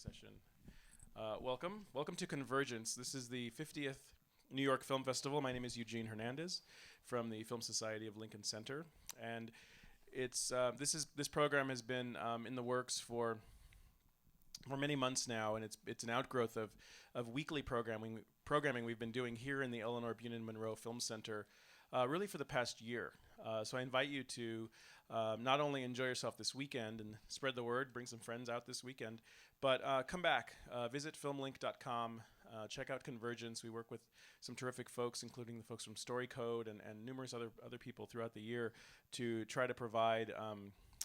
session. Welcome to Convergence. This is the 50th New York Film Festival. My name is Eugene Hernandez from the Film Society of Lincoln Center, and this program has been in the works for many months now, and it's an outgrowth of weekly programming we've been doing here in the Eleanor Bunin Monroe Film Center, really for the past year. So I invite you to not only enjoy yourself this weekend and spread the word, bring some friends out this weekend, but come back, visit filmlink.com, check out Convergence. We work with some terrific folks, including the folks from Story Code and numerous other people throughout the year to try to provide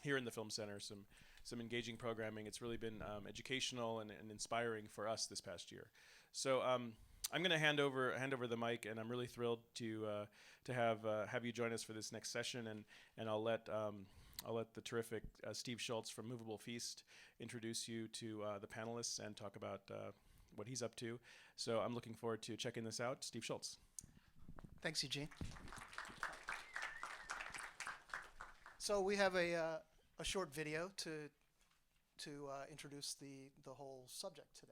here in the Film Center some engaging programming. It's really been educational and inspiring for us this past year. So I'm going to hand over the mic, and I'm really thrilled to have you join us for this next session. And I'll let the terrific Steve Schultz from Moveable Feast introduce you to the panelists and talk about what he's up to. So I'm looking forward to checking this out. Steve Schultz. Thanks, Eugene. So we have a short video to introduce the whole subject today.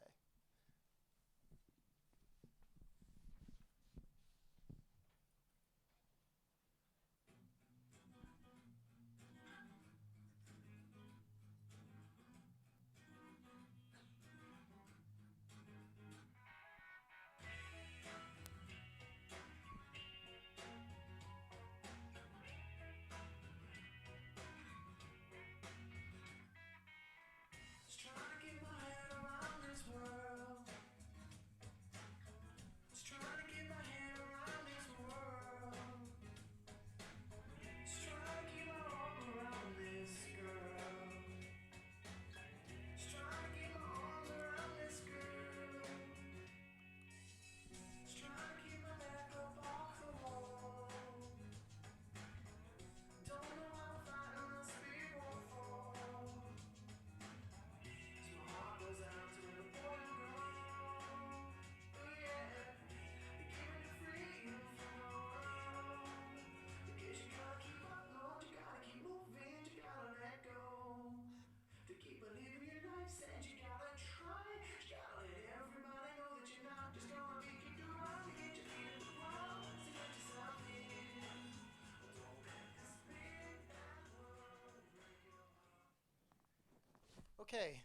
Okay,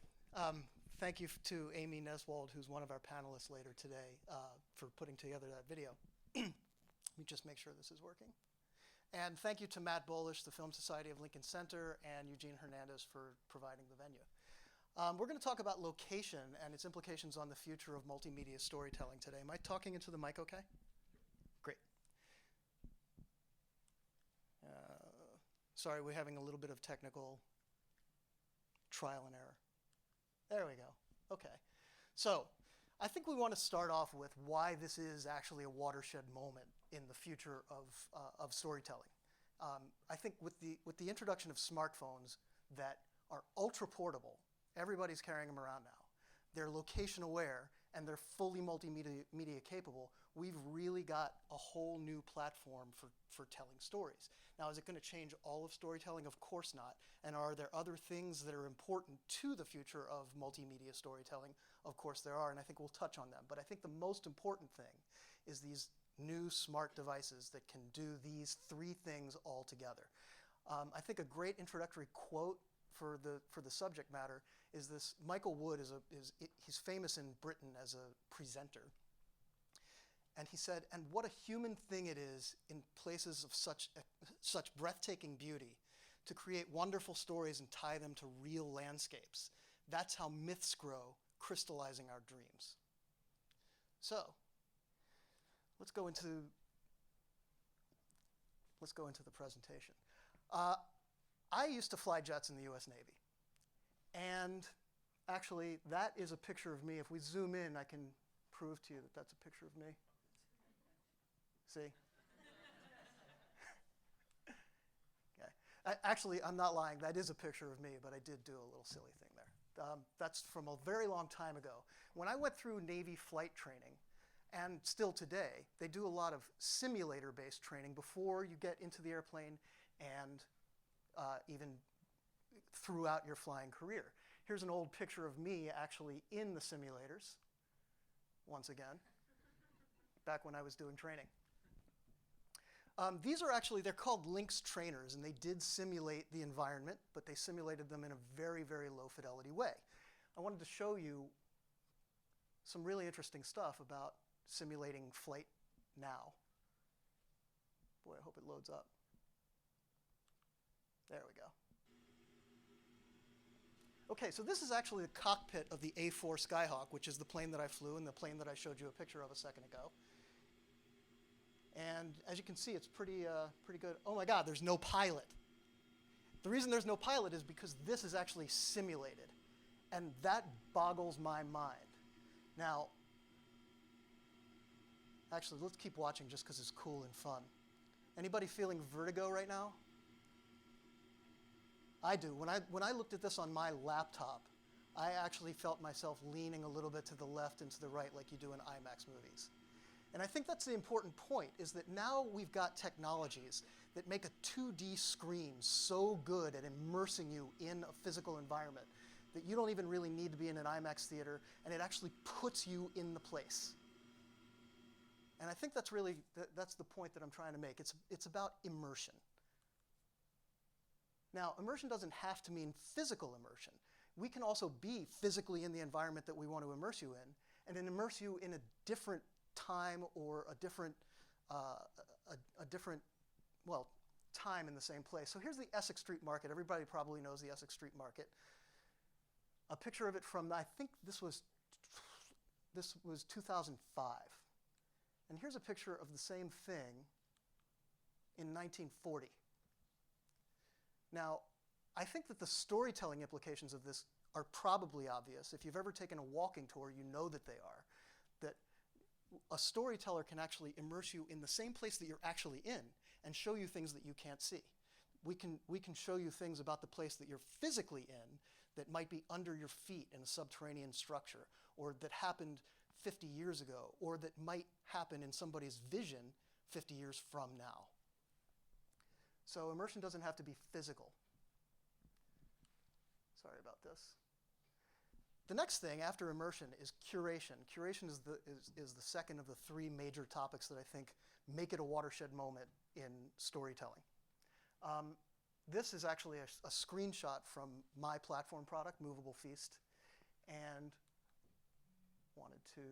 thank you to Amy Neswald, who's one of our panelists later today, for putting together that video. Let me just make sure this is working. And thank you to Matt Bolish, the Film Society of Lincoln Center, and Eugene Hernandez for providing the venue. We're going to talk about location and its implications on the future of multimedia storytelling today. Am I talking into the mic okay? Great. Sorry, we're having a little bit of technical trial and error. There we go. Okay. So I think we want to start off with why this is actually a watershed moment in the future of storytelling. I think with the introduction of smartphones that are ultra portable, everybody's carrying them around now. They're location aware and they're fully multimedia capable. We've really got a whole new platform for telling stories. Now, is it going to change all of storytelling? Of course not. And are there other things that are important to the future of multimedia storytelling? Of course there are, and I think we'll touch on them. But I think the most important thing is these new smart devices that can do these three things all together. I think a great introductory quote for the subject matter is this. Michael Wood he's famous in Britain as a presenter, and he said, "And what a human thing it is in places of such breathtaking beauty to create wonderful stories and tie them to real landscapes. That's how myths grow, crystallizing our dreams." So let's go into the presentation. I used to fly jets in the US Navy. And actually, that is a picture of me. If we zoom in, I can prove to you that that's a picture of me. See? Okay. Actually, I'm not lying. That is a picture of me, but I did do a little silly thing there. That's from a very long time ago. When I went through Navy flight training, and still today, they do a lot of simulator-based training before you get into the airplane and even throughout your flying career. Here's an old picture of me actually in the simulators, once again, back when I was doing training. These are actually, they're called Lynx trainers, and they did simulate the environment, but they simulated them in a very, very low fidelity way. I wanted to show you some really interesting stuff about simulating flight now. Boy, I hope it loads up. There we go. Okay, so this is actually the cockpit of the A4 Skyhawk, which is the plane that I flew and the plane that I showed you a picture of a second ago. And as you can see, it's pretty good. Oh my God, there's no pilot. The reason there's no pilot is because this is actually simulated. And that boggles my mind. Now, actually, let's keep watching just because it's cool and fun. Anybody feeling vertigo right now? I do. When I looked at this on my laptop, I actually felt myself leaning a little bit to the left and to the right like you do in IMAX movies. And I think that's the important point, is that now we've got technologies that make a 2D screen so good at immersing you in a physical environment that you don't even really need to be in an IMAX theater, and it actually puts you in the place. And I think that's really, that's the point that I'm trying to make. It's about immersion. Now, immersion doesn't have to mean physical immersion. We can also be physically in the environment that we want to immerse you in, and then immerse you in a different time or a different, well, time in the same place. So here's the Essex Street Market. Everybody probably knows the Essex Street Market. A picture of it from, I think this was 2005. And here's a picture of the same thing in 1940. Now, I think that the storytelling implications of this are probably obvious. If you've ever taken a walking tour, you know that they are. That a storyteller can actually immerse you in the same place that you're actually in and show you things that you can't see. We can show you things about the place that you're physically in that might be under your feet in a subterranean structure, or that happened 50 years ago, or that might happen in somebody's vision 50 years from now. So immersion doesn't have to be physical. Sorry about this. The next thing after immersion is curation. Curation is the second of the three major topics that I think make it a watershed moment in storytelling. This is actually a screenshot from my platform product, Moveable Feast, and wanted to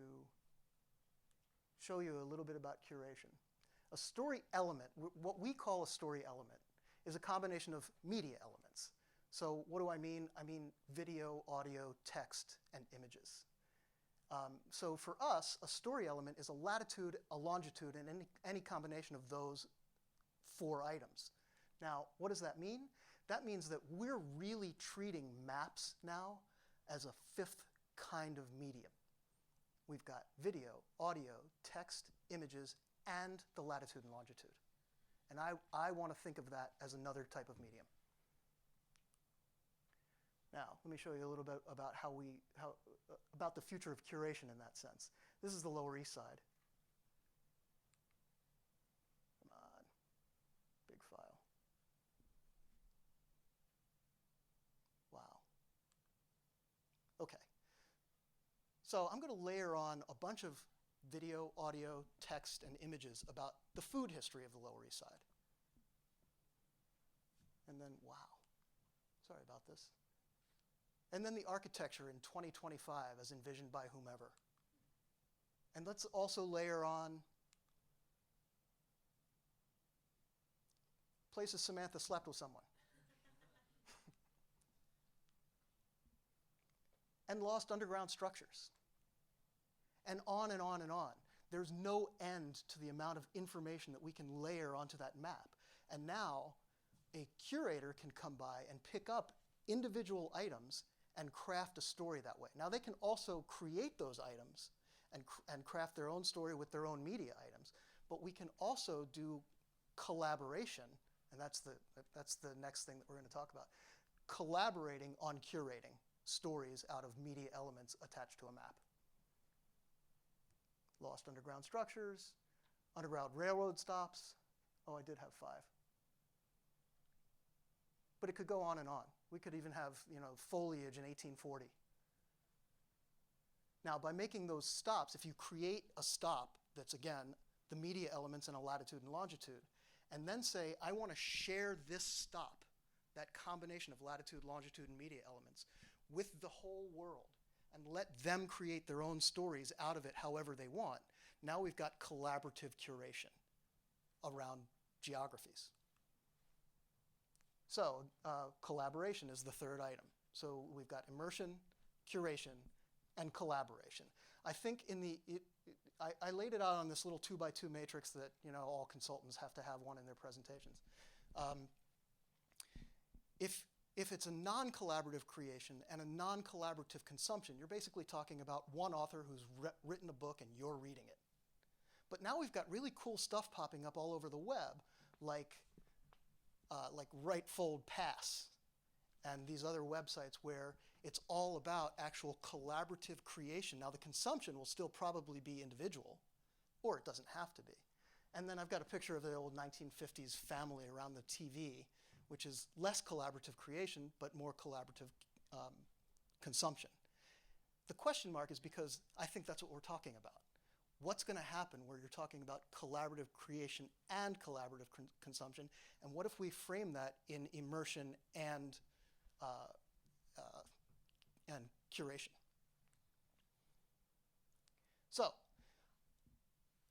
show you a little bit about curation. A story element, what we call a story element, is a combination of media elements. So what do I mean? I mean video, audio, text, and images. So for us, a story element is a latitude, a longitude, and any combination of those four items. Now, what does that mean? That means that we're really treating maps now as a fifth kind of medium. We've got video, audio, text, images, and the latitude and longitude. And I want to think of that as another type of medium. Now, let me show you a little bit about about the future of curation in that sense. This is the Lower East Side. Come on, big file. Wow. Okay. So I'm going to layer on a bunch of video, audio, text, and images about the food history of the Lower East Side. And then, wow, sorry about this. And then the architecture in 2025 as envisioned by whomever. And let's also layer on places Samantha slept with someone. And lost underground structures. And on and on and on. There's no end to the amount of information that we can layer onto that map. And now, a curator can come by and pick up individual items and craft a story that way. Now, they can also create those items and craft their own story with their own media items, but we can also do collaboration, and that's the next thing that we're going to talk about. Collaborating on curating stories out of media elements attached to a map. Lost underground structures, underground railroad stops. Oh, I did have 5. But it could go on and on. We could even have, foliage in 1840. Now, by making those stops, if you create a stop that's, again, the media elements in a latitude and longitude, and then say, I want to share this stop, that combination of latitude, longitude, and media elements, with the whole world, and let them create their own stories out of it however they want, now we've got collaborative curation around geographies. So collaboration is the third item. So we've got immersion, curation, and collaboration. I think I laid it out on this little 2x2 matrix that all consultants have to have one in their presentations. If it's a non-collaborative creation and a non-collaborative consumption, you're basically talking about one author who's written a book and you're reading it. But now we've got really cool stuff popping up all over the web, like Right Fold Pass and these other websites where it's all about actual collaborative creation. Now the consumption will still probably be individual, or it doesn't have to be. And then I've got a picture of the old 1950s family around the TV, which is less collaborative creation, but more collaborative consumption. The question mark is because I think that's what we're talking about. What's going to happen where you're talking about collaborative creation and collaborative consumption, and what if we frame that in immersion and curation? So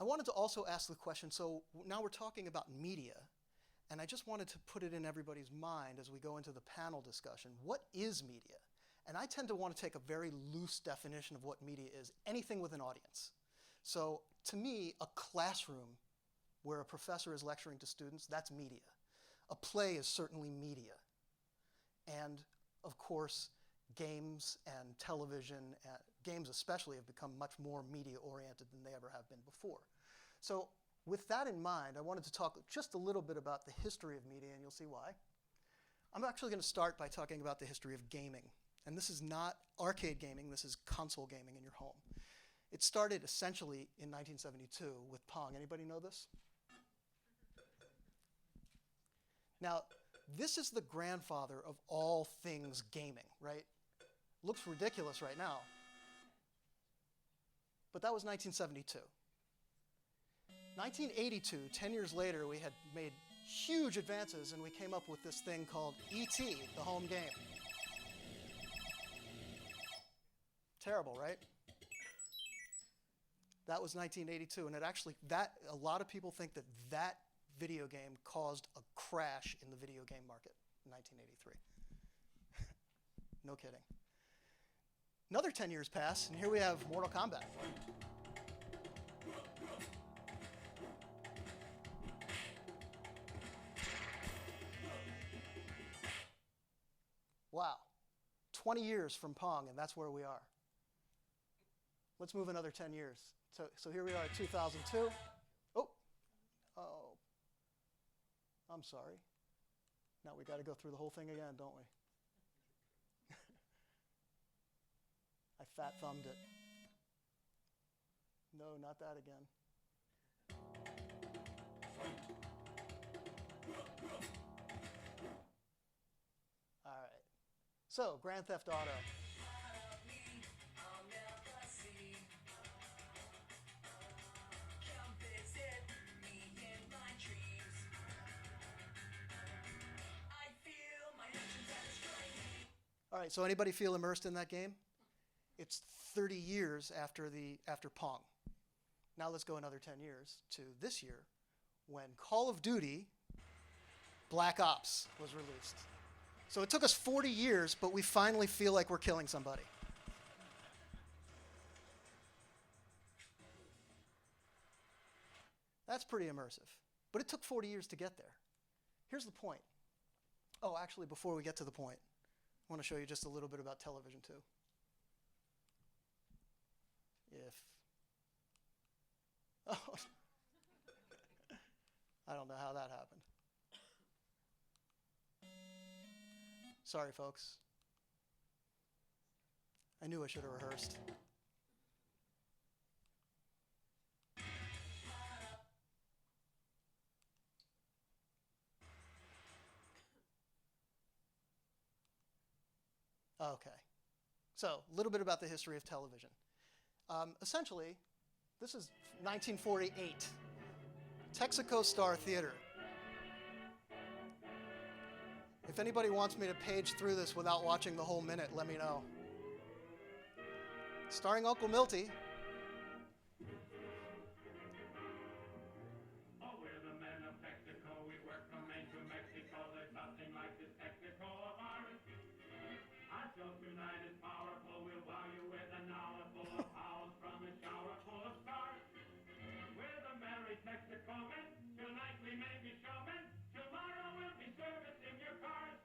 I wanted to also ask the question, so now we're talking about media, and I just wanted to put it in everybody's mind as we go into the panel discussion. What is media? And I tend to want to take a very loose definition of what media is, anything with an audience. So to me, a classroom where a professor is lecturing to students, that's media. A play is certainly media. And of course, games and television, games especially, have become much more media-oriented than they ever have been before. So with that in mind, I wanted to talk just a little bit about the history of media, and you'll see why. I'm actually going to start by talking about the history of gaming. And this is not arcade gaming, this is console gaming in your home. It started essentially in 1972 with Pong. Anybody know this? Now, this is the grandfather of all things gaming, right? Looks ridiculous right now. But that was 1972. 1982, 10 years later, we had made huge advances and we came up with this thing called E.T., the home game. Terrible, right? That was 1982, and it actually, a lot of people think that that video game caused a crash in the video game market in 1983. No kidding. Another 10 years pass, and here we have Mortal Kombat. Wow. 20 years from Pong, and that's where we are. Let's move another 10 years. So here we are at 2002. Oh, I'm sorry. Now we got to go through the whole thing again, don't we? I fat thumbed it. No, not that again. All right. So, Grand Theft Auto. All right, so anybody feel immersed in that game? It's 30 years after Pong. Now let's go another 10 years to this year when Call of Duty Black Ops was released. So it took us 40 years, but we finally feel like we're killing somebody. That's pretty immersive. But it took 40 years to get there. Here's the point. Oh, actually, before we get to the point, I want to show you just a little bit about television, too. Oh, I don't know how that happened. Sorry, folks. I knew I should have rehearsed. Okay. So, a little bit about the history of television. Essentially, this is 1948. Texaco Star Theater. If anybody wants me to page through this without watching the whole minute, let me know. Starring Uncle Milty. Oh, we're the men of Texaco. We work from Maine to Mexico. There's nothing like this Texaco of ours. Our show tonight is powerful. We'll wow you with an hour full of owls from a shower full of stars. We're the merry Texaco men. Tonight we may be showmen. Tomorrow we'll be servicing your cars.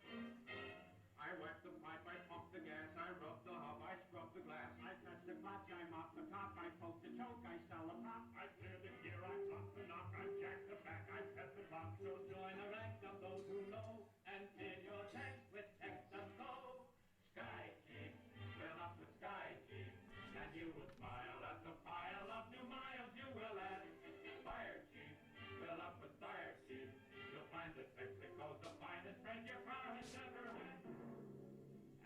I wax the pipe, I pump the gas, I rub the hub, I scrub the glass, I touch the clutch, I mop the top, I poke the choke, I sell the prop, I clear the gear, I flop the knock, I jack the back, I set the clock. So join the ranks of those who know and fill your tanks with Texaco. Sky Chief, fill up with Sky Chief, and you will smile at the pile of new miles you will add. Fire Chief, fill up with Fire Chief, you'll find that Texaco's the finest friend your car has ever had.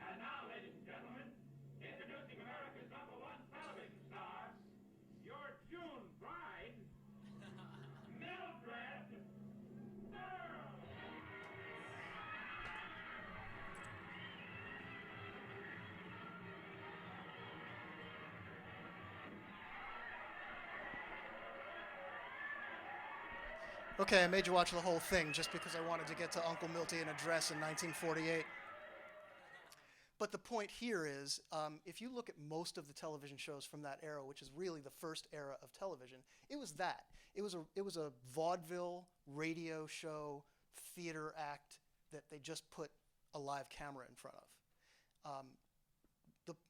And now, ladies and gentlemen, introducing America's #1 television star, your June bride, Mildred Earl. Okay, I made you watch the whole thing just because I wanted to get to Uncle Milty in a dress in 1948. But the point here is, if you look at most of the television shows from that era, which is really the first era of television, it was that. It was a vaudeville, radio show, theater act that they just put a live camera in front of.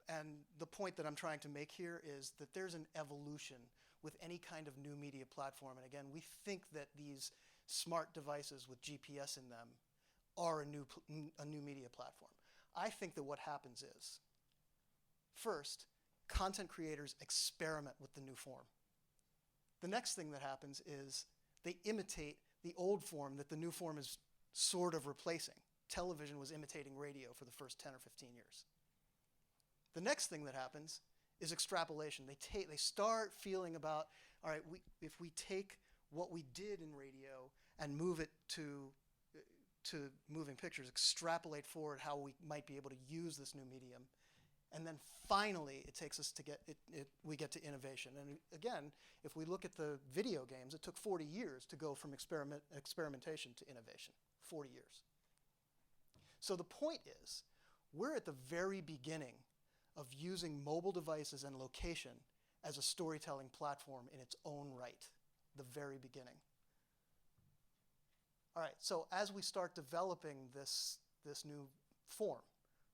And the point that I'm trying to make here is that there's an evolution with any kind of new media platform. And again, we think that these smart devices with GPS in them are a new media platform. I think that what happens is, first, content creators experiment with the new form. The next thing that happens is they imitate the old form that the new form is sort of replacing. Television was imitating radio for the first 10 or 15 years. The next thing that happens is extrapolation. They start feeling about, all right, if we take what we did in radio and move it to moving pictures, extrapolate forward how we might be able to use this new medium, and then finally it takes us to we get to innovation. And again, if we look at the video games, it took 40 years to go from experimentation to innovation. 40 years. So the point is, we're at the very beginning of using mobile devices and location as a storytelling platform in its own right, the very beginning. All right, so as we start developing this new form,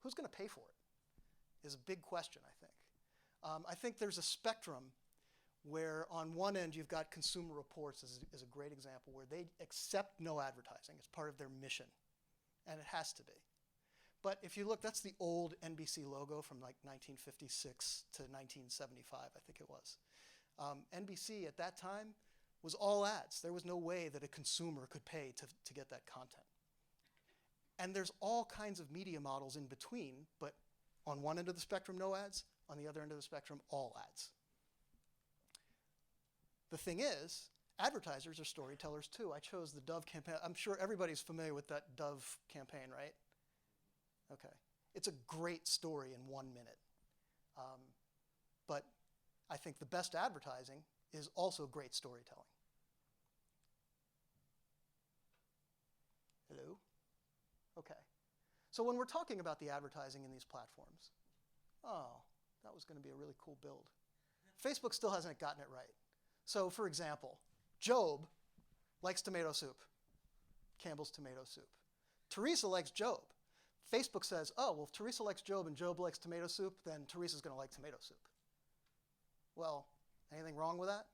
who's going to pay for it is a big question, I think. I think there's a spectrum where on one end you've got Consumer Reports is a great example where they accept no advertising as part of their mission, and it has to be. But if you look, that's the old NBC logo from like 1956 to 1975, I think it was. NBC at that time was all ads. There was no way that a consumer could pay to get that content. And there's all kinds of media models in between, but on one end of the spectrum, no ads. On the other end of the spectrum, all ads. The thing is, advertisers are storytellers too. I chose the Dove campaign. I'm sure everybody's familiar with that Dove campaign, right? Okay. It's a great story in 1 minute. But I think the best advertising is also great storytelling. Hello? Okay. So when we're talking about the advertising in these platforms, that was going to be a really cool build. Facebook still hasn't gotten it right. So for example, Job likes tomato soup, Campbell's tomato soup. Teresa likes Job. Facebook says, oh, well, if Teresa likes Job and Job likes tomato soup, then Teresa's going to like tomato soup. Well, anything wrong with that?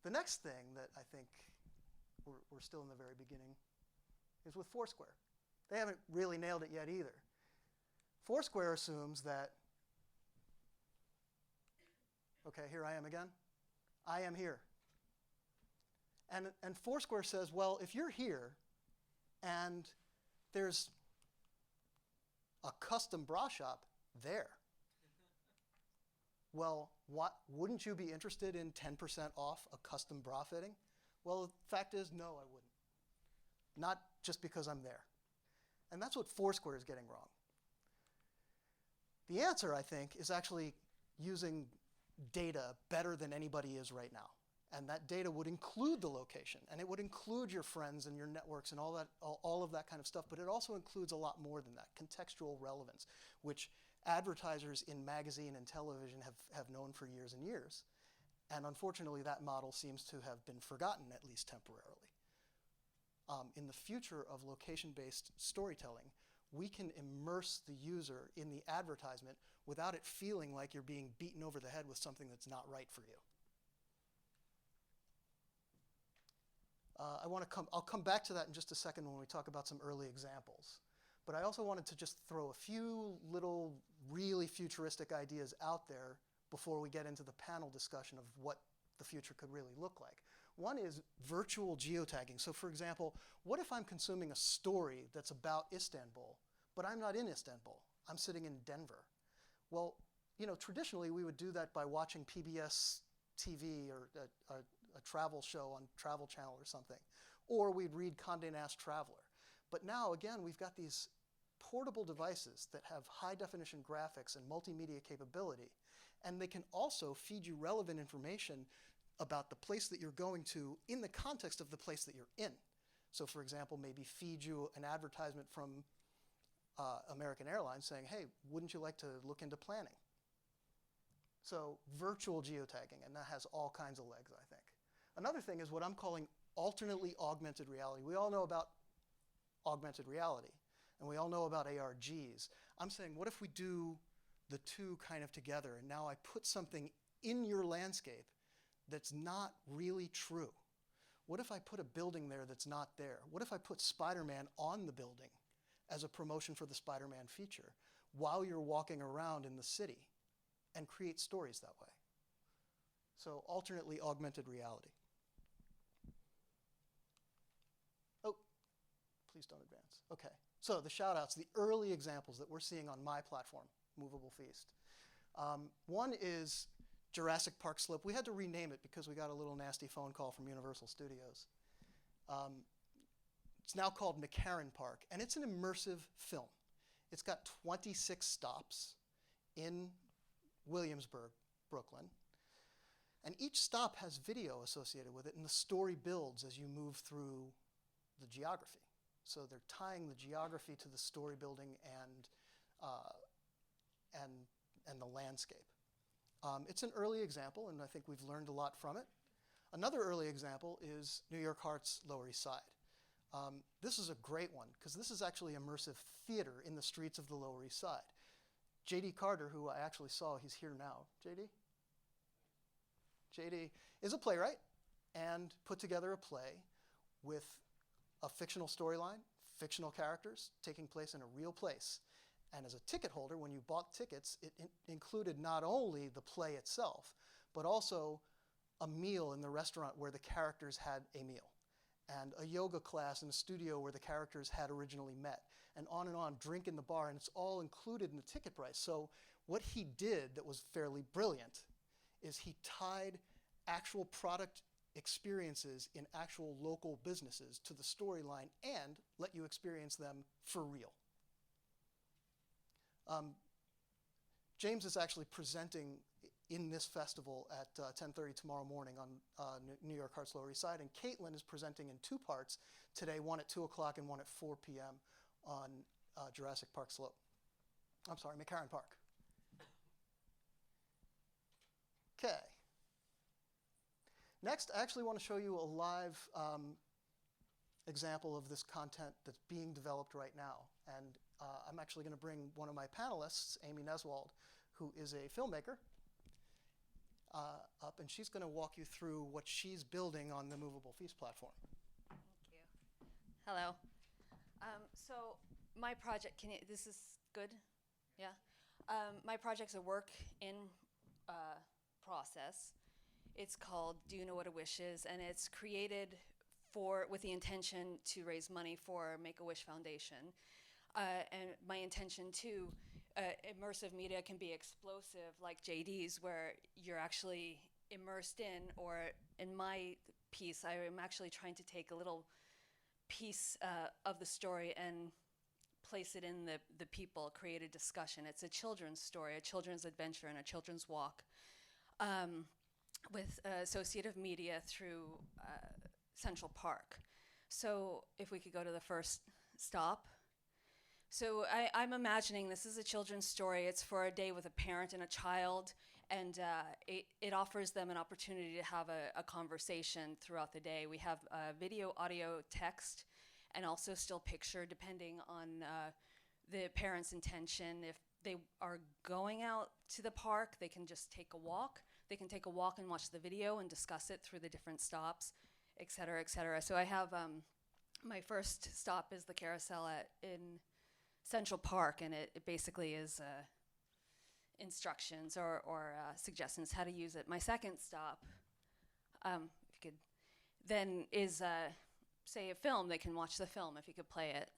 The next thing that I think we're still in the very beginning is with Foursquare. They haven't really nailed it yet either. Foursquare assumes that, okay, here I am again. I am here. And Foursquare says, well, if you're here and there's a custom bra shop there. Well, wouldn't you be interested in 10% off a custom bra fitting? Well, the fact is, no, I wouldn't. Not just because I'm there. And that's what Foursquare is getting wrong. The answer, I think, is actually using data better than anybody is right now. And that data would include the location, and it would include your friends and your networks and all of that kind of stuff, but it also includes a lot more than that, contextual relevance, which advertisers in magazine and television have known for years and years. And unfortunately, that model seems to have been forgotten, at least temporarily. In the future of location-based storytelling, we can immerse the user in the advertisement without it feeling like you're being beaten over the head with something that's not right for you. I'll come back to that in just a second when we talk about some early examples. But I also wanted to just throw a few little really futuristic ideas out there before we get into the panel discussion of what the future could really look like. One is virtual geotagging. So for example, what if I'm consuming a story that's about Istanbul, but I'm not in Istanbul? I'm sitting in Denver. Well, traditionally we would do that by watching PBS TV or a travel show on Travel Channel or something. Or we'd read Condé Nast Traveler. But now, again, we've got these portable devices that have high-definition graphics and multimedia capability, and they can also feed you relevant information about the place that you're going to in the context of the place that you're in. So, for example, maybe feed you an advertisement from American Airlines saying, hey, wouldn't you like to look into planning? So, virtual geotagging, and that has all kinds of legs, I think. Another thing is what I'm calling alternately augmented reality. We all know about augmented reality, and we all know about ARGs. I'm saying, what if we do the two kind of together, and now I put something in your landscape that's not really true? What if I put a building there that's not there? What if I put Spider-Man on the building as a promotion for the Spider-Man feature while you're walking around in the city and create stories that way? So alternately augmented reality. Oh, please don't advance. Okay, so the shout outs, the early examples that we're seeing on my platform, Moveable Feast. One is Jurassic Park Slope. We had to rename it because we got a little nasty phone call from Universal Studios. It's now called McCarran Park, and it's an immersive film. It's got 26 stops in Williamsburg, Brooklyn. And each stop has video associated with it, and the story builds as you move through the geography. So they're tying the geography to the story building and the landscape. It's an early example, and I think we've learned a lot from it. Another early example is New York Heart's Lower East Side. This is a great one, because this is actually immersive theater in the streets of the Lower East Side. J.D. Carter, who I actually saw, he's here now. J.D.? J.D. is a playwright and put together a play with a fictional storyline, fictional characters, taking place in a real place. And as a ticket holder, when you bought tickets, it included not only the play itself, but also a meal in the restaurant where the characters had a meal, and a yoga class in a studio where the characters had originally met, and on, drink in the bar, and it's all included in the ticket price. So what he did that was fairly brilliant is he tied actual product experiences in actual local businesses to the storyline and let you experience them for real. James is actually presenting in this festival at 10:30 tomorrow morning on New York Heart's Lower East Side, and Caitlin is presenting in two parts today, one at 2 o'clock and one at 4 p.m. on Jurassic Park Slope. I'm sorry, McCarran Park. Okay. Next, I actually want to show you a live example of this content that's being developed right now. And I'm actually going to bring one of my panelists, Amy Neswald, who is a filmmaker, up, and she's going to walk you through what she's building on the Moveable Feast platform. Thank you. Hello. So my project, this is good? Yeah? My project's a work in process. It's called Do You Know What a Wish Is? And it's created with the intention to raise money for Make-A-Wish Foundation. And my intention too, immersive media can be explosive like JD's, where you're actually immersed in, or in my piece, I am actually trying to take a little piece of the story and place it in the people, create a discussion. It's a children's story, a children's adventure, and a children's walk with associative media through Central Park. So if we could go to the first stop. So I'm imagining this is a children's story. It's for a day with a parent and a child, and it offers them an opportunity to have a conversation throughout the day. We have video, audio, text, and also still picture, depending on the parent's intention. If they are going out to the park, they can just take a walk. They can take a walk and watch the video and discuss it through the different stops, et cetera, et cetera. So I have my first stop is the carousel in Central Park, and it basically is instructions or suggestions how to use it. My second stop, if you could, then is say a film. They can watch the film if you could play it.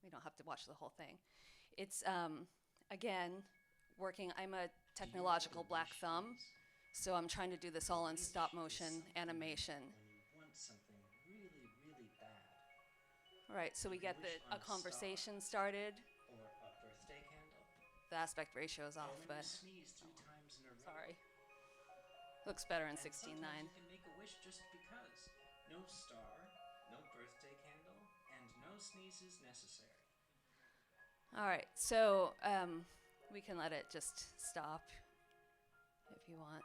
We don't have to watch the whole thing. It's again working. I'm a technological black thumb, so I'm trying to do this all in stop motion animation. When you want something really, really bad, Right, so we get a conversation started. or a birthday candle, The aspect ratio is off, or when but you sneeze 3 times in a row. sorry. Looks better in And 16:9. sometimes you can make a wish just because. No star, no birthday candle, and no sneezes necessary. All right, so we can let it just stop if you want.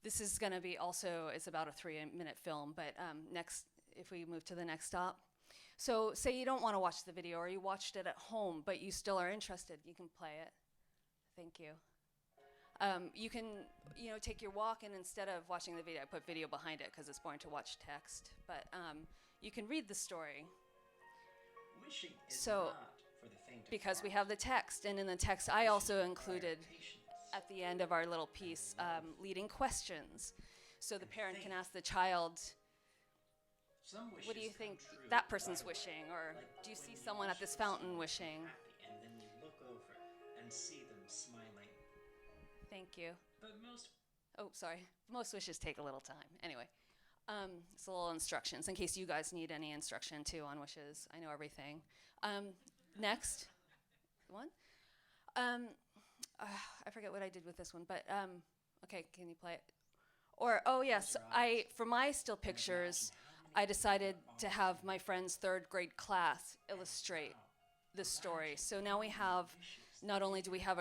This is going to be also, it's about a 3-minute film, but next, if we move to the next stop. So say you don't want to watch the video, or you watched it at home, but you still are interested, you can play it. Thank you. You can, take your walk, and instead of watching the video, I put video behind it because it's boring to watch text, but you can read the story. Wishing is So, not for the faint of because we heart. have the text, and in the text I also included at the end of our little piece leading questions, so the parent can ask the child, Some wishes what do you come think true that person's right away, wishing, or like do you when see someone at wish this for fountain someone to be wishing? happy, and then you look over and see them smiling. Thank you. But most Oh, sorry. Most wishes take a little time. Anyway, it's a little instructions in case you guys need any instruction too on wishes. I know everything. Next one. I forget what I did with this one, but okay, can you play it? Or oh yes, for my still pictures, I decided to have my friend's 3rd grade class illustrate the story. So now we have, not only do we have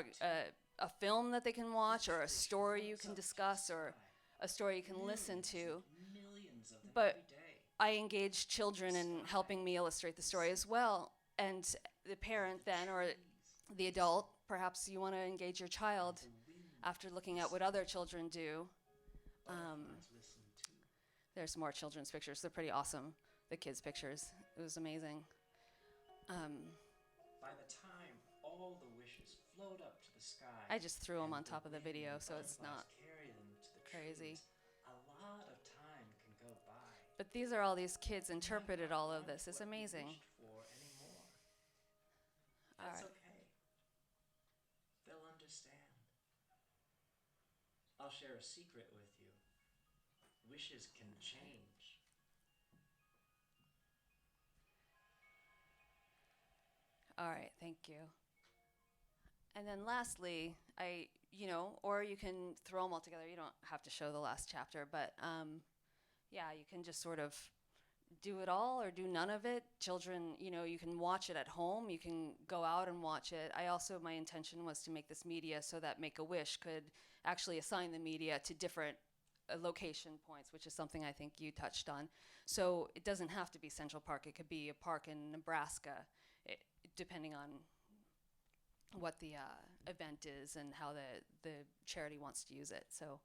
a film that they can watch, or a story you can discuss, or a story you can listen to, millions of them but every day. I engage children in helping me illustrate the story as well. And the parent then, or the adult, perhaps you want to engage your child after looking at what other children do. Listen to. There's more children's pictures. They're pretty awesome, the kids' pictures. It was amazing. By the time all the wishes float up to the sky, I just threw them and on the top of the wind video, and so it's butterflies not carry them to the crazy. trees, a lot of time can go by. But these are all these kids interpreted all of this. It's What you amazing. wished for anymore. All That's right. okay. They'll understand. I'll share a secret with you. Wishes can change. All right, thank you. And then lastly, or you can throw them all together. You don't have to show the last chapter, but yeah, you can just sort of do it all or do none of it. Children, you can watch it at home. You can go out and watch it. My intention was to make this media so that Make-A-Wish could actually assign the media to different location points, which is something I think you touched on. So it doesn't have to be Central Park. It could be a park in Nebraska, depending on what the event is and how the charity wants to use it. So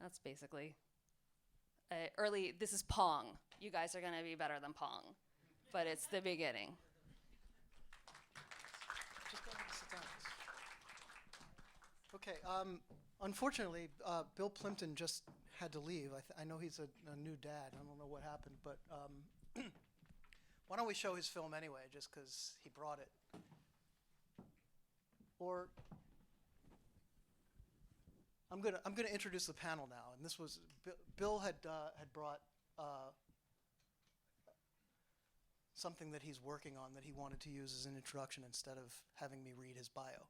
that's basically this is Pong. You guys are going to be better than Pong, but it's the beginning. Just go ahead and sit down. Okay. Unfortunately, Bill Plympton just had to leave. I know he's a new dad. I don't know what happened, but Why don't we show his film anyway, just because he brought it? Or I'm gonna introduce the panel now, and this was Bill had brought something that he's working on that he wanted to use as an introduction instead of having me read his bio.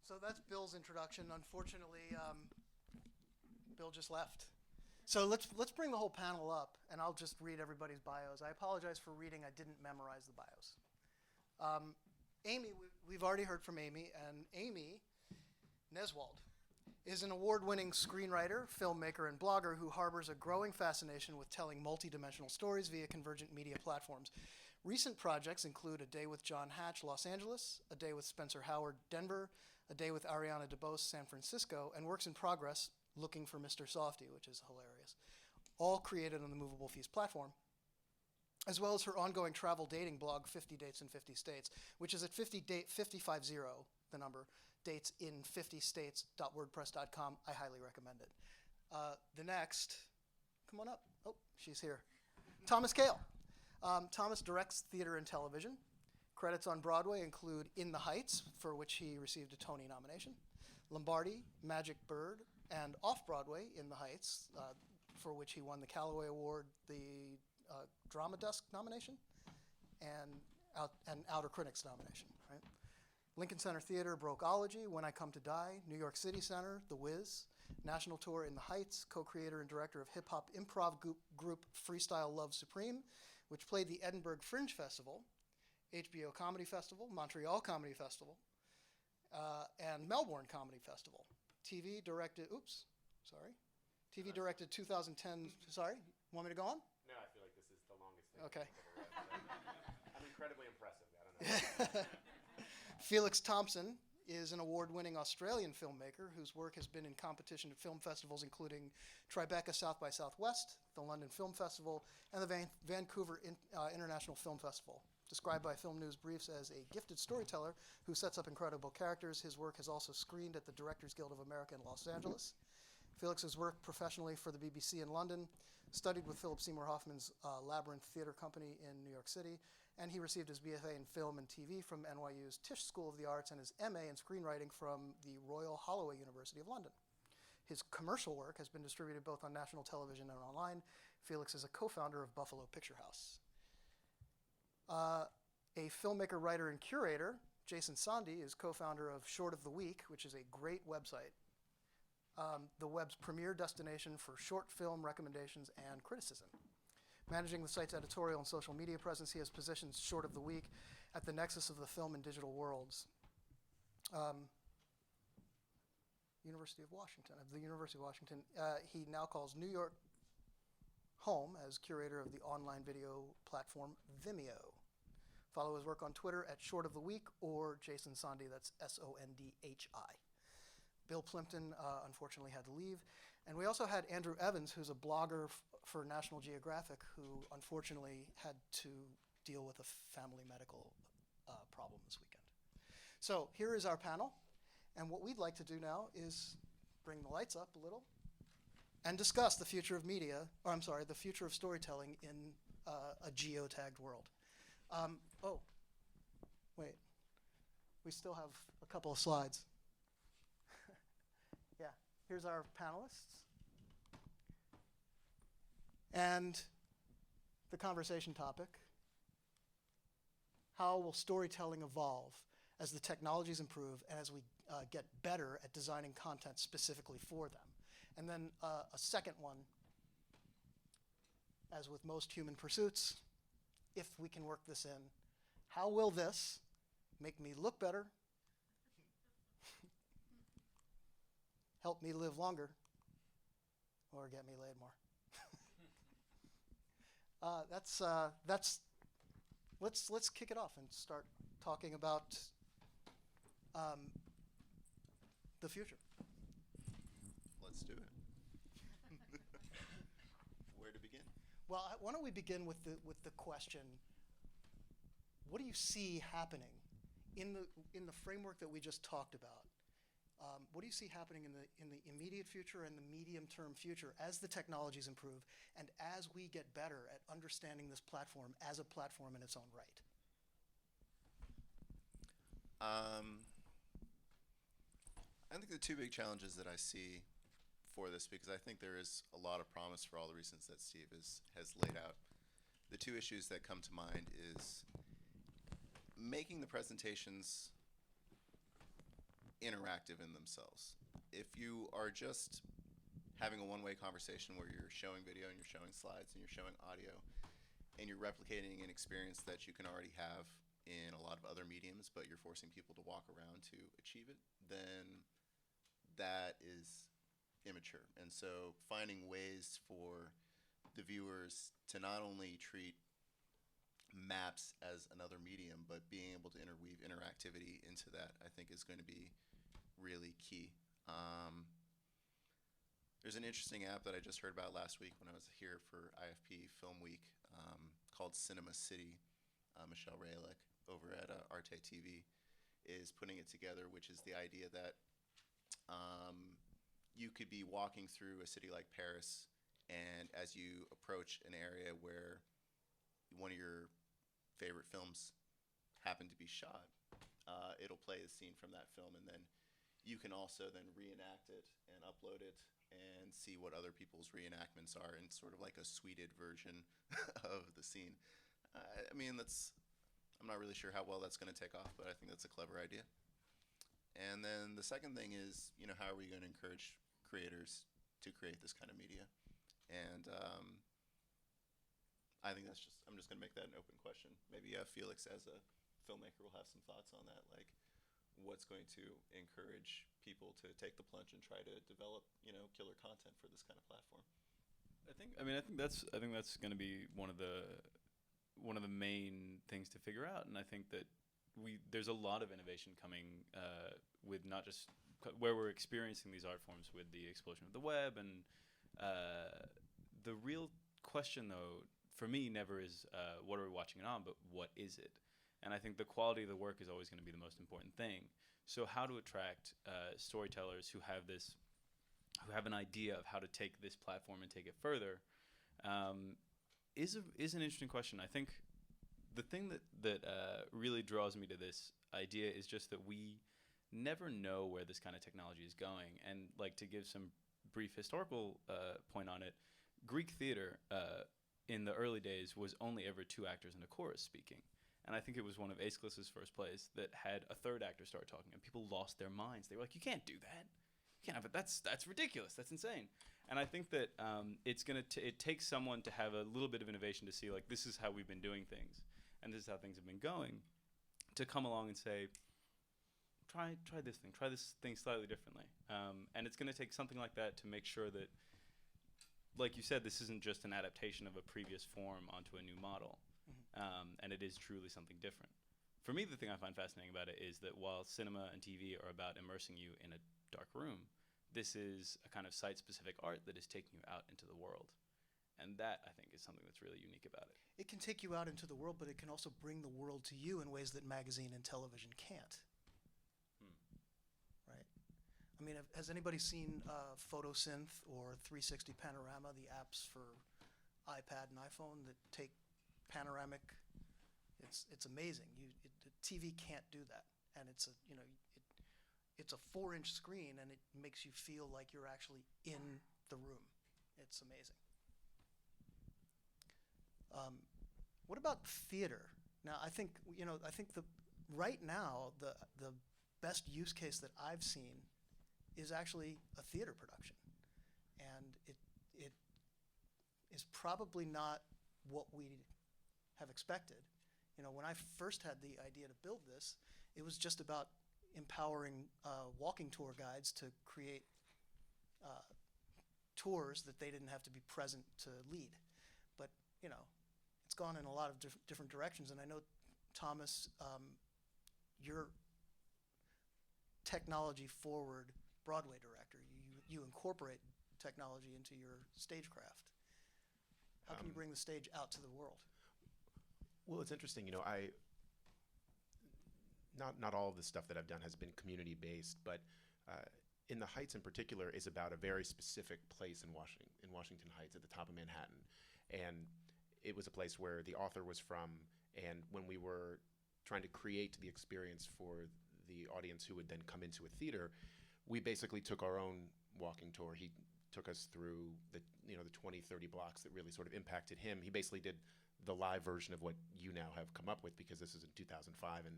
So that's Bill's introduction. Unfortunately, Bill just left. So let's bring the whole panel up, and I'll just read everybody's bios. I apologize for reading. I didn't memorize the bios. Amy, we've already heard from Amy, and Amy Neswald is an award-winning screenwriter, filmmaker, and blogger who harbors a growing fascination with telling multi-dimensional stories via convergent media platforms. Recent projects include A Day with John Hatch, Los Angeles, A Day with Spencer Howard, Denver, A Day with Ariana DeBose, San Francisco, and works in progress, Looking for Mr. Softy, which is hilarious, all created on the Moveable Feast platform, as well as her ongoing travel dating blog, 50 Dates in 50 States, which is at 550, the number, dates in 50states.wordpress.com. I highly recommend it. The next, come on up. Oh, she's here. Thomas Kail. Thomas directs theater and television. Credits on Broadway include In the Heights, for which he received a Tony nomination, Lombardi, Magic Bird, and off-Broadway, In the Heights, for which he won the Callaway Award, the Drama Desk nomination, and Outer Critics nomination. Right? Lincoln Center Theater, Brokeology, When I Come to Die, New York City Center, The Wiz, National Tour, In the Heights, co-creator and director of hip-hop improv group Freestyle Love Supreme, which played the Edinburgh Fringe Festival, HBO Comedy Festival, Montreal Comedy Festival, and Melbourne Comedy Festival. TV directed 2010, sorry, want me to go on? No, I feel like this is the longest thing Okay. I've ever read. I'm incredibly impressive. I don't know. Felix Thompson is an award-winning Australian filmmaker whose work has been in competition at film festivals including Tribeca South by Southwest, the London Film Festival, and the Vancouver International Film Festival. Described by Film News Briefs as a gifted storyteller who sets up incredible characters, his work has also screened at the Directors Guild of America in Los Angeles. Felix has worked professionally for the BBC in London, studied with Philip Seymour Hoffman's Labyrinth Theatre Company in New York City, and he received his BFA in film and TV from NYU's Tisch School of the Arts and his MA in screenwriting from the Royal Holloway University of London. His commercial work has been distributed both on national television and online. Felix is a co-founder of Buffalo Picture House. A filmmaker, writer, and curator, Jason Sondhi, is co-founder of Short of the Week, which is a great website, the web's premier destination for short film recommendations and criticism. Managing the site's editorial and social media presence, he has positioned Short of the Week at the nexus of the film and digital worlds. University of Washington. He now calls New York home as curator of the online video platform Vimeo. Follow his work on Twitter at Short of the Week or Jason Sondhi, that's Sondhi. Bill Plympton unfortunately had to leave. And we also had Andrew Evans, who's a blogger for National Geographic, who unfortunately had to deal with a family medical problem this week. So here is our panel. And what we'd like to do now is bring the lights up a little and discuss the future of media, or I'm sorry, the future of storytelling in a geotagged world. Oh, wait. We still have a couple of slides. Yeah, here's our panelists. And the conversation topic: how will storytelling evolve as the technologies improve and as we get better at designing content specifically for them? And then a second one, as with most human pursuits, if we can work this in, how will this make me look better, help me live longer, or get me laid more? Let's kick it off and start talking about the future. Let's do it. Where to begin? Well, why don't we begin with the question: what do you see happening in the framework that we just talked about? What do you see happening in the immediate future and the medium-term future as the technologies improve and as we get better at understanding this platform as a platform in its own right? I think the two big challenges that I see for this, because I think there is a lot of promise for all the reasons that Steve has laid out. The two issues that come to mind is making the presentations interactive in themselves. If you are just having a one-way conversation where you're showing video and you're showing slides and you're showing audio and you're replicating an experience that you can already have in a lot of other mediums, but you're forcing people to walk around to achieve it, then that is immature. And so finding ways for the viewers to not only treat maps as another medium, but being able to interweave interactivity into that, I think is going to be really key. There's an interesting app that I just heard about last week when I was here for IFP Film Week called Cinema City. Michelle Raylick over at Arte TV is putting it together, which is the idea that you could be walking through a city like Paris, and as you approach an area where one of your favorite films happened to be shot, it'll play a scene from that film, and then you can also then reenact it and upload it and see what other people's reenactments are in sort of like a suited version of the scene. I mean, I'm not really sure how well that's going to take off, but I think that's a clever idea. And then the second thing is, how are we going to encourage creators to create this kind of media? And I think I'm just going to make that an open question. Maybe Felix, as a filmmaker, will have some thoughts on that, like what's going to encourage people to take the plunge and try to develop, killer content for this kind of platform. I think that's going to be one of the main things to figure out, and I think that there's a lot of innovation coming with not just where we're experiencing these art forms with the explosion of the web, and the real question, though, for me, never is what are we watching it on, but what is it? And I think the quality of the work is always going to be the most important thing. So how to attract storytellers who have an idea of how to take this platform and take it further is an interesting question. I think the thing that really draws me to this idea is just that we never know where this kind of technology is going. And like, to give some brief historical point on it, Greek theater in the early days was only ever two actors and a chorus speaking. And I think it was one of Aeschylus's first plays that had a third actor start talking, and people lost their minds. They were like, "You can't do that. You can't have it. That's ridiculous. That's insane." And I think that it takes someone to have a little bit of innovation to see, like, this is how we've been doing things, and this is how things have been going, to come along and say, try this thing slightly differently. And it's going to take something like that to make sure that, like you said, this isn't just an adaptation of a previous form onto a new model. And it is truly something different. For me, the thing I find fascinating about it is that while cinema and TV are about immersing you in a dark room, this is a kind of site-specific art that is taking you out into the world. And that, I think, is something that's really unique about it. It can take you out into the world, but it can also bring the world to you in ways that magazine and television can't. I mean, has anybody seen Photosynth or 360 Panorama, the apps for iPad and iPhone that take panoramic? It's amazing. The TV can't do that, and it's a 4-inch screen, and it makes you feel like you're actually in the room. It's amazing. What about theater? Now, I think right now the best use case that I've seen is actually a theater production, and it is probably not what we have expected. When I first had the idea to build this, it was just about empowering walking tour guides to create tours that they didn't have to be present to lead. But it's gone in a lot of different directions, and I know, Thomas, you're technology-forward Broadway director. You incorporate technology into your stagecraft. How can you bring the stage out to the world? Well, it's interesting. Not all of the stuff that I've done has been community-based, but in the Heights in particular is about a very specific place in Washington Heights at the top of Manhattan. And it was a place where the author was from, and when we were trying to create the experience for the audience who would then come into a theater, we basically took our own walking tour. He took us through the 20, 30 blocks that really sort of impacted him. He basically did the live version of what you now have come up with, because this is in 2005 and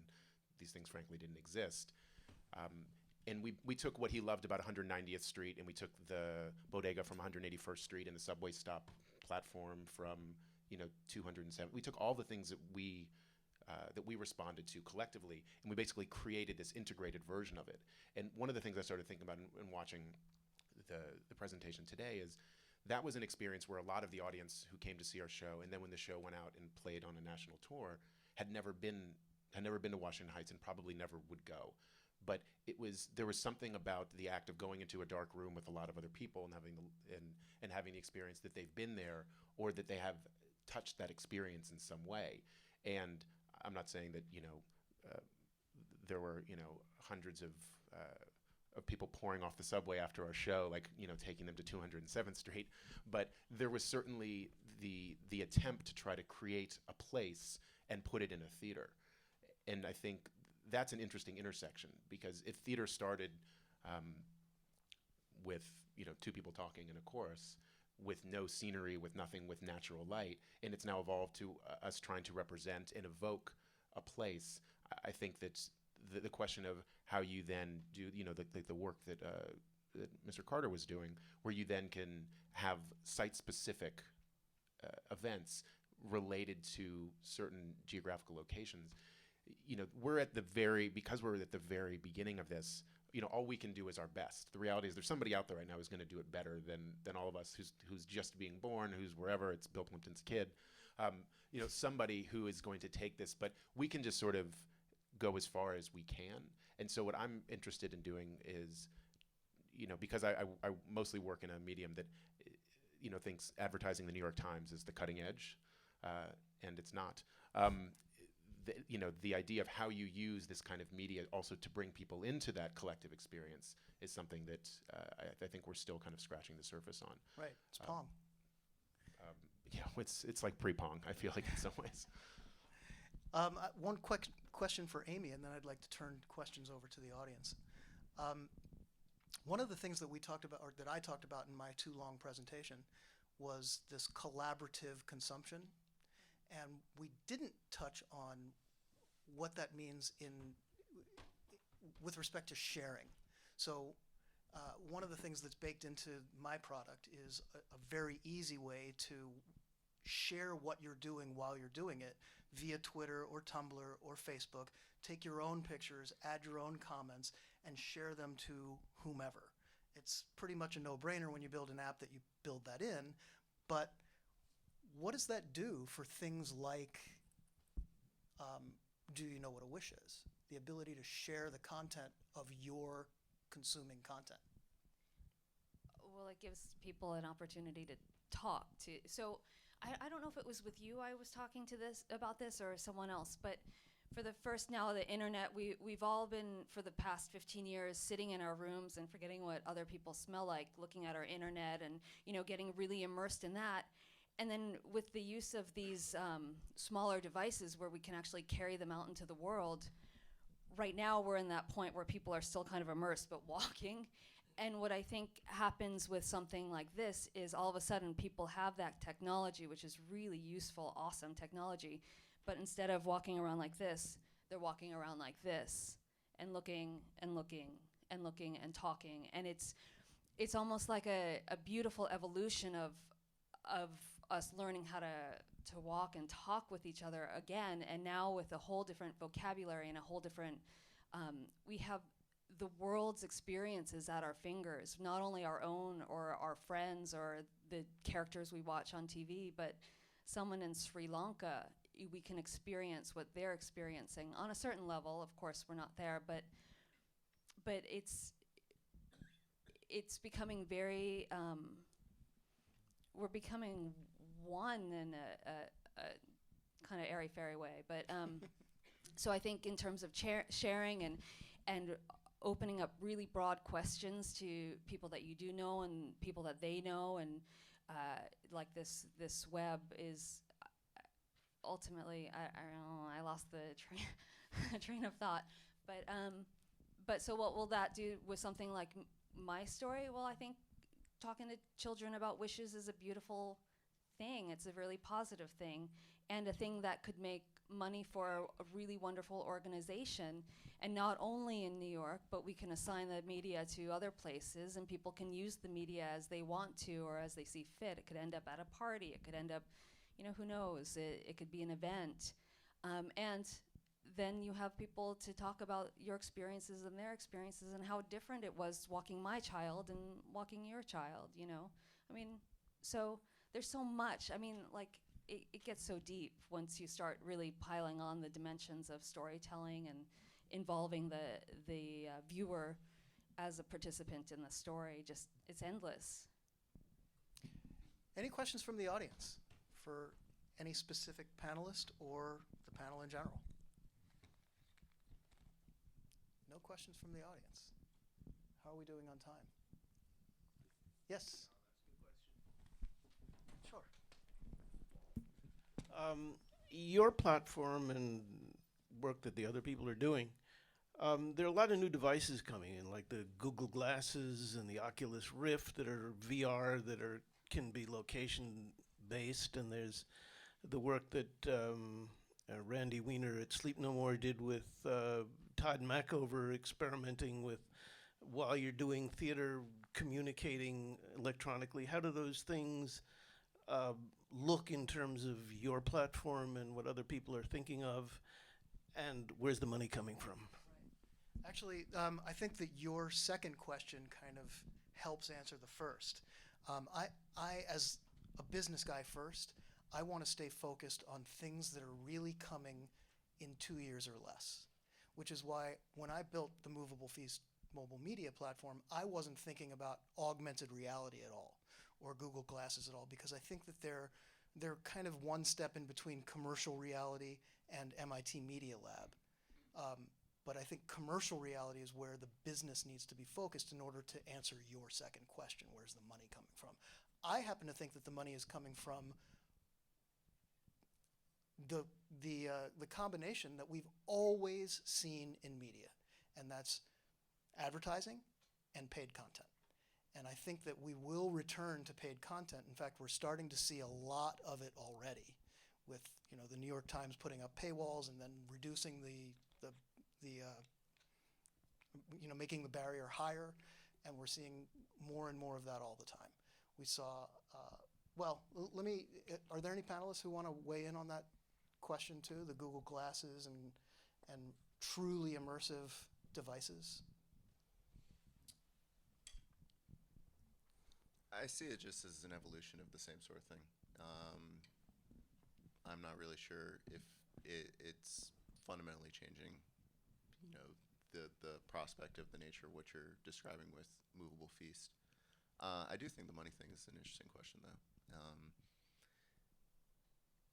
these things frankly didn't exist. And we took what he loved about 190th Street, and we took the bodega from 181st Street and the subway stop platform from 207. We took all the things that we responded to collectively, and we basically created this integrated version of it. And one of the things I started thinking about in watching the presentation today is that was an experience where a lot of the audience who came to see our show, and then when the show went out and played on a national tour, had never been to Washington Heights and probably never would go. But there was something about the act of going into a dark room with a lot of other people and having the experience that they've been there, or that they have touched that experience in some way. And I'm not saying that there were hundreds of people pouring off the subway after our show, like taking them to 207th Street, but there was certainly the attempt to try to create a place and put it in a theater. And I think that's an interesting intersection, because if theater started with two people talking in a chorus, with no scenery, with nothing, with natural light, and it's now evolved to us trying to represent and evoke a place, I think that the question of how you then do the work that Mr. Carter was doing, where you then can have site-specific events related to certain geographical locations. Because we're at the very beginning of this, all we can do is our best. The reality is there's somebody out there right now who's going to do it better than all of us, who's just being born, who's wherever, it's Bill Plympton's kid. Somebody who is going to take this, but we can just sort of go as far as we can. And so what I'm interested in doing is, because I mostly work in a medium that, thinks advertising the New York Times is the cutting edge, and it's not. The idea of how you use this kind of media also to bring people into that collective experience is something that I think we're still kind of scratching the surface on. Right, it's Pong. It's like pre-Pong, I feel like, in some ways. One quick question for Amy, and then I'd like to turn questions over to the audience. One of the things that we talked about, or that I talked about in my too long presentation, was this collaborative consumption. And we didn't touch on what that means with respect to sharing. So one of the things that's baked into my product is a very easy way to share what you're doing while you're doing it via Twitter or Tumblr or Facebook. Take your own pictures, add your own comments, and share them to whomever. It's pretty much a no-brainer when you build an app that you build that in, but what does that do for things like Do You Know What a Wish Is? The ability to share the content of your consuming content. Well, it gives people an opportunity to talk to. So I don't know if it was with you I was talking to about this or someone else, but for the first now the internet, we've all been for the past 15 years sitting in our rooms and forgetting what other people smell like, looking at our internet and getting really immersed in that. And then with the use of these smaller devices where we can actually carry them out into the world, right now we're in that point where people are still kind of immersed but walking. And what I think happens with something like this is all of a sudden people have that technology, which is really useful, awesome technology. But instead of walking around like this, they're walking around like this and looking and looking and looking and talking. And it's almost like a beautiful evolution of us learning how to walk and talk with each other again. And now with a whole different vocabulary and a whole different, we have the world's experiences at our fingers, not only our own or our friends or the characters we watch on TV, but someone in Sri Lanka, we can experience what they're experiencing on a certain level. Of course, we're not there, but it's becoming very, we're becoming one in a kind of airy-fairy way. But so I think in terms of sharing and opening up really broad questions to people that you do know and people that they know, and like this web is ultimately, I don't know, I lost the train of thought. But so what will that do with something like my story? Well, I think talking to children about wishes is a beautiful thing. It's a really positive thing, and a thing that could make money for a really wonderful organization. And not only in New York, but we can assign the media to other places, and people can use the media as they want to or as they see fit. It could end up at a party. It could end up, who knows? It could be an event. And then you have people to talk about your experiences and their experiences and how different it was walking my child and walking your child, I mean, so there's so much. I mean, like, it gets so deep once you start really piling on the dimensions of storytelling and involving the viewer as a participant in the story. Just, it's endless. Any questions from the audience for any specific panelist or the panel in general? No questions from the audience. How are we doing on time? Yes? Sure. Your platform and work that the other people are doing, there are a lot of new devices coming in, like the Google Glasses and the Oculus Rift that are VR, that can be location-based, and there's the work that Randy Weiner at Sleep No More did with Todd Mackover, experimenting with, while you're doing theater, communicating electronically. How do those things look in terms of your platform and what other people are thinking of, and where's the money coming from? Right. Actually, I think that your second question kind of helps answer the first. I, as a business guy first, I want to stay focused on things that are really coming in 2 years or less, which is why when I built the Moveable Feast mobile media platform, I wasn't thinking about augmented reality at all or Google Glasses at all, because I think that they're kind of one step in between commercial reality and MIT Media Lab. But I think commercial reality is where the business needs to be focused in order to answer your second question, where's the money coming from? I happen to think that the money is coming from the combination that we've always seen in media, and that's advertising and paid content. And I think that we will return to paid content. In fact, we're starting to see a lot of it already, with the New York Times putting up paywalls and then reducing making the barrier higher, and we're seeing more and more of that all the time. We saw, are there any panelists who want to weigh in on that question too, the Google Glasses and truly immersive devices? I see it just as an evolution of the same sort of thing. I'm not really sure if it's fundamentally changing, the prospect of the nature of what you're describing with Moveable Feast. I do think the money thing is an interesting question, though.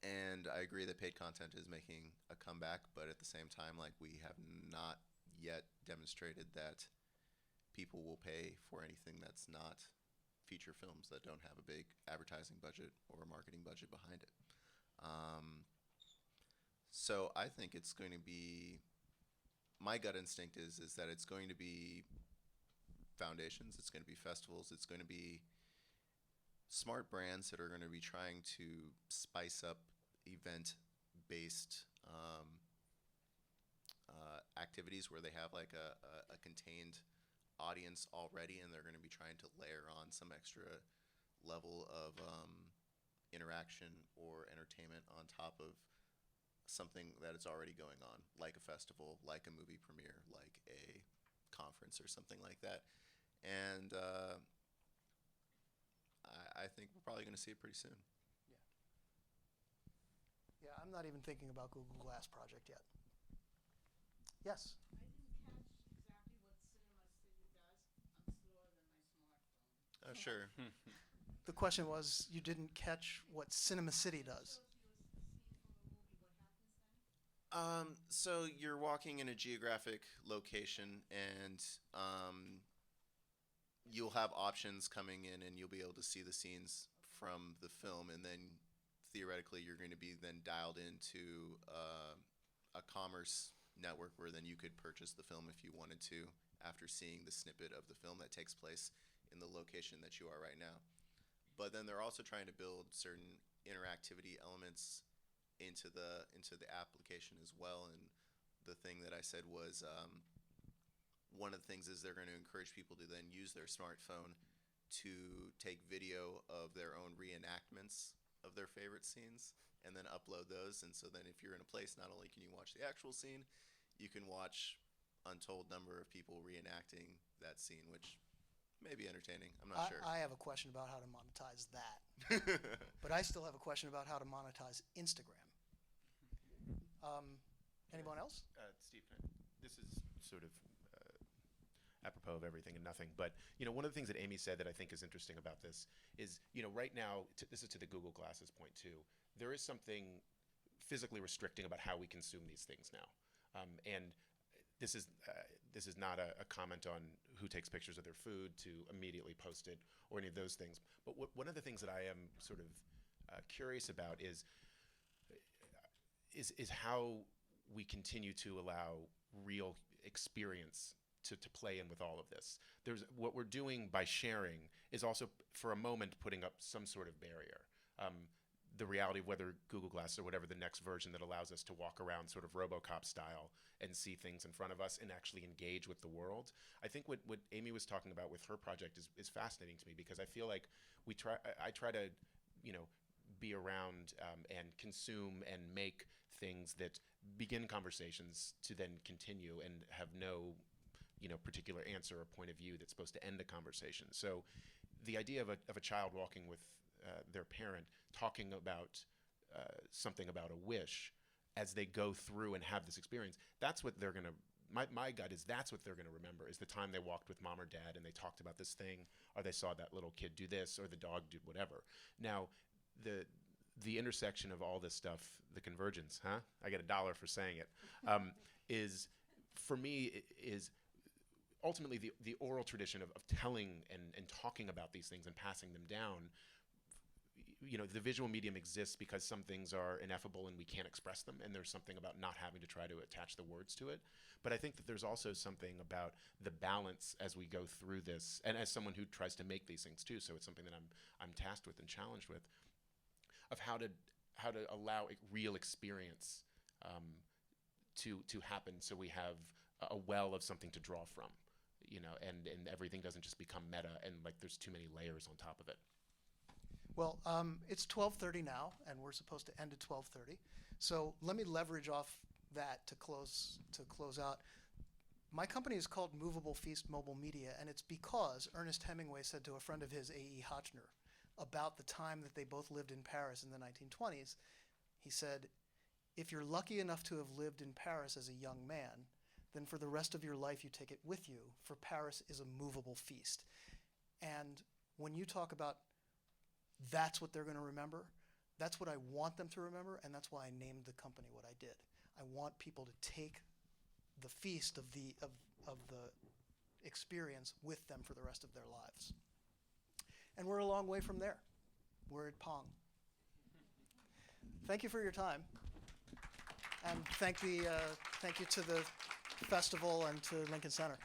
And I agree that paid content is making a comeback, but at the same time, like, we have not yet demonstrated that people will pay for anything that's not feature films that don't have a big advertising budget or a marketing budget behind it. So I think it's going to be, my gut instinct is that it's going to be foundations, it's going to be festivals, it's going to be smart brands that are going to be trying to spice up event-based activities where they have like a contained audience already, and they're going to be trying to layer on some extra level of interaction or entertainment on top of something that is already going on, like a festival, like a movie premiere, like a conference or something like that. And I think we're probably going to see it pretty soon. Yeah, I'm not even thinking about Google Glass project yet. Yes? I didn't catch exactly what Cinema City does. I'm slower than my smartphone. Oh, sure. The question was, you didn't catch what Cinema City does. Shows you a scene from a movie. What happens then? So you're walking in a geographic location, and you'll have options coming in, and you'll be able to see the scenes from the film, and then theoretically you're going to be then dialed into a commerce network where then you could purchase the film if you wanted to after seeing the snippet of the film that takes place in the location that you are right now. But then they're also trying to build certain interactivity elements into the application as well. And the thing that I said was one of the things is they're going to encourage people to then use their smartphone to take video of their own reenactments of their favorite scenes and then upload those. And so then if you're in a place, not only can you watch the actual scene, you can watch untold number of people reenacting that scene, which may be entertaining. I'm not sure. I have a question about how to monetize that. But I still have a question about how to monetize Instagram. Anyone else? Steve, this is sort of apropos of everything and nothing, but one of the things that Amy said that I think is interesting about this is, right now, this is to the Google Glasses point too, there is something physically restricting about how we consume these things now. And this is not a comment on who takes pictures of their food to immediately post it or any of those things. But one of the things that I am sort of curious about is how we continue to allow real experience to play in with all of this. What we're doing by sharing is also, for a moment, putting up some sort of barrier. The reality of whether Google Glass or whatever the next version that allows us to walk around sort of RoboCop style and see things in front of us and actually engage with the world. I think what Amy was talking about with her project is fascinating to me, because I feel like I try to be around and consume and make things that begin conversations to then continue and have no particular answer or point of view that's supposed to end a conversation. So the idea of a child walking with their parent talking about something about a wish as they go through and have this experience, that's what they're going to, my gut is that's what they're going to remember, is the time they walked with mom or dad and they talked about this thing, or they saw that little kid do this, or the dog did whatever. Now, the intersection of all this stuff, the convergence, I get $1 for saying it, is, for me, is ultimately the oral tradition of telling and talking about these things and passing them down. The visual medium exists because some things are ineffable and we can't express them, and there's something about not having to try to attach the words to it. But I think that there's also something about the balance as we go through this, and as someone who tries to make these things too, so it's something that I'm tasked with and challenged with, of how to allow a real experience to happen, so we have a well of something to draw from, and everything doesn't just become meta and like there's too many layers on top of it. Well, it's 12:30 now, and we're supposed to end at 12:30. So let me leverage off that to close out. My company is called Moveable Feast Media, and it's because Ernest Hemingway said to a friend of his, A.E. Hotchner, about the time that they both lived in Paris in the 1920s, he said, if you're lucky enough to have lived in Paris as a young man, then for the rest of your life you take it with you, for Paris is a movable feast. And when you talk about that's what they're going to remember, That's what I want them to remember, and that's why I named the company what I did. I want people to take the feast of the experience with them for the rest of their lives. And we're a long way from there. We're at Pong. Thank you for your time. And thank you to the festival and to Lincoln Center.